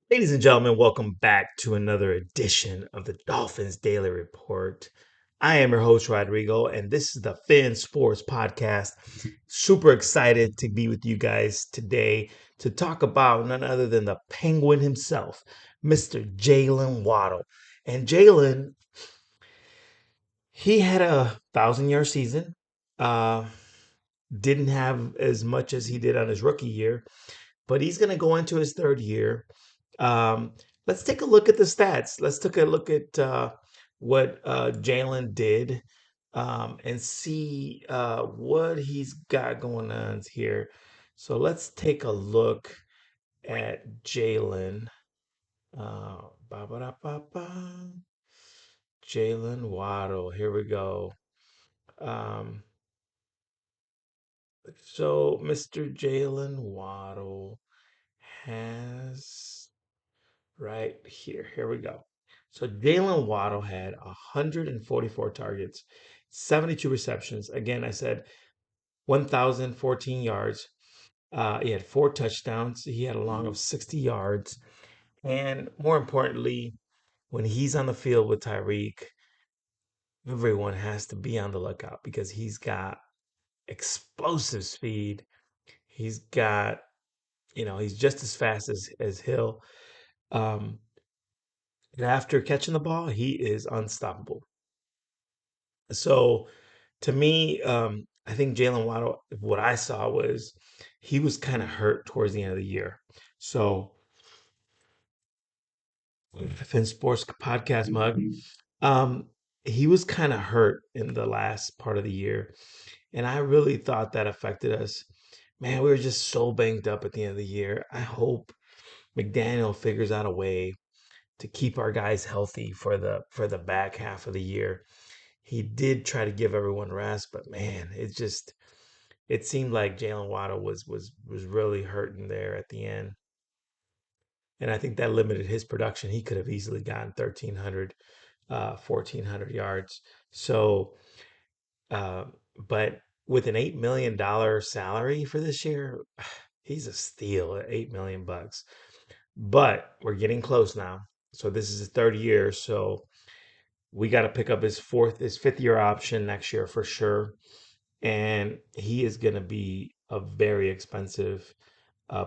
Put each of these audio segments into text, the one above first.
Ladies and gentlemen, welcome back to another edition of the Dolphins Daily Report. I am your host, Rodrigo, and this is the Fin Sports Podcast. Super excited to be with you guys today to talk about none other than the Penguin himself, Mr. Jaylen Waddle. And Jaylen, he had a 1,000-yard season. Uh, didn't have as much as he did on his rookie year, but he's going to go into his third year. Um, let's take a look at the stats. Let's take a look at what Jalen did and see what he's got going on here. So let's take a look at Jalen. Ba ba da ba ba. Jalen Waddle. Here we go. Um, so Mr. Jalen Waddle has right here. Here we go. So Jalen Waddle had 144 targets, 72 receptions. Again, I said 1,014 yards. He had four touchdowns. He had a long of 60 yards. And more importantly, when he's on the field with Tyreek, everyone has to be on the lookout because he's got explosive speed. He's got, he's just as fast as Hill. Um, and after catching the ball, he is unstoppable. So to me, I think Jalen Waddle, what I saw was he was kind of hurt towards the end of the year. So, Fin Sports Podcast mug, um, he was kind of hurt in the last part of the year. And I really thought that affected us. Man, we were just so banged up at the end of the year. I hope McDaniel figures out a way to keep our guys healthy for the back half of the year. He did try to give everyone rest, but man, it seemed like Jalen Waddle was really hurting there at the end, and I think that limited his production. He could have easily gotten 1,300, 1,400 yards. So, uh, but with an $8 million salary for this year, he's a steal at 8 million bucks. But we're getting close now. So this is his third year. So we got to pick up his fifth year option next year for sure. And he is going to be a very expensive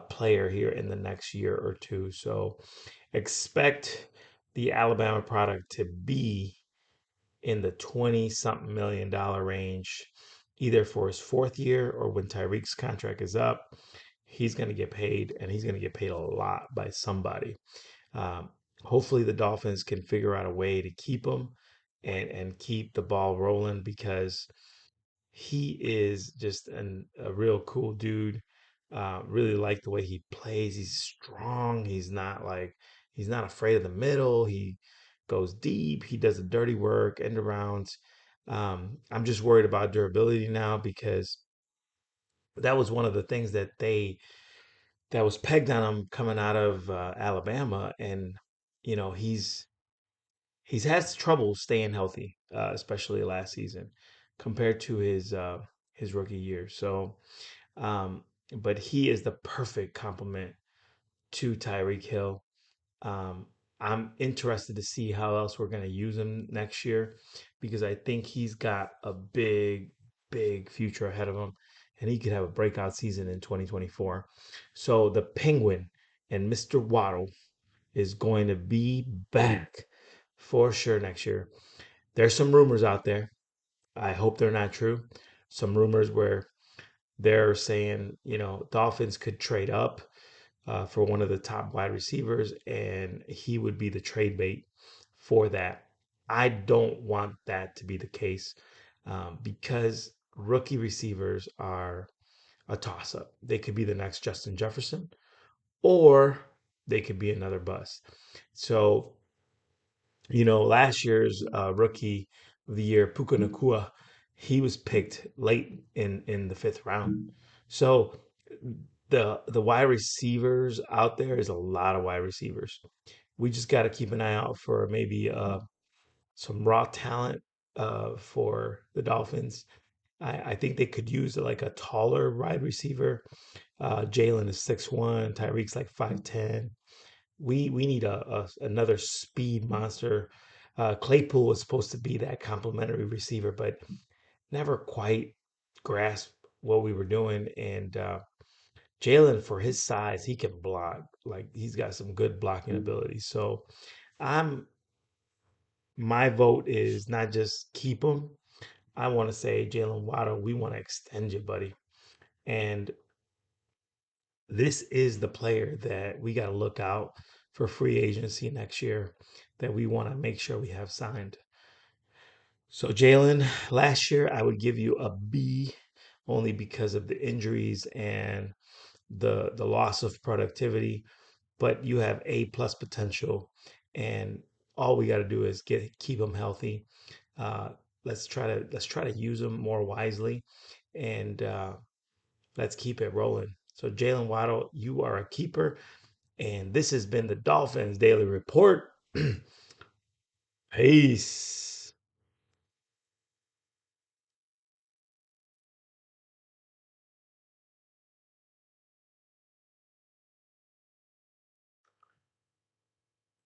player here in the next year or two. So expect the Alabama product to be in the 20 something million range, either for his fourth year or when Tyreek's contract is up. He's going to get paid, and he's going to get paid a lot by somebody. Um, Hopefully, the Dolphins can figure out a way to keep him and keep the ball rolling because he is just a real cool dude. Really like the way he plays. He's strong. He's not afraid of the middle. He goes deep. He does the dirty work, end arounds. I'm just worried about durability now because that was one of the things that was pegged on him coming out of Alabama, and you know he's had trouble staying healthy, especially last season compared to his rookie year. So, um, but he is the perfect complement to Tyreek Hill. Um, I'm interested to see how else we're going to use him next year because I think he's got a big future ahead of him, and he could have a breakout season in 2024. So the Penguin and Mr. Waddle is going to be back for sure next year. There's some rumors out there. I hope they're not true. Some rumors where they're saying, Dolphins could trade up for one of the top wide receivers, and he would be the trade bait for that. I don't want that to be the case because rookie receivers are a toss up. They could be the next Justin Jefferson, or they could be another bust. So last year's rookie of the year, Puka Nakua, he was picked late in the fifth round. So the wide receivers out there is a lot of wide receivers. We just got to keep an eye out for maybe some raw talent for the Dolphins. I think they could use like a taller wide receiver. Jalen is 6'1", Tyreek's like 5'10". we need another speed monster. Claypool was supposed to be that complementary receiver, but never quite grasped what we were doing. And Jaylen, for his size, he can block. Like he's got some good blocking ability. So I'm my vote is not just keep him. I want to say Jaylen Waddle. We want to extend you, buddy. And this is the player that we got to look out for free agency next year that we want to make sure we have signed. So Jaylen, last year I would give you a B only because of the injuries and the loss of productivity, but you have A plus potential, and all we got to do is keep him healthy. Uh, let's try to use him more wisely, and let's keep it rolling. So Jaylen Waddle, you are a keeper, and this has been the Dolphins Daily Report. Peace.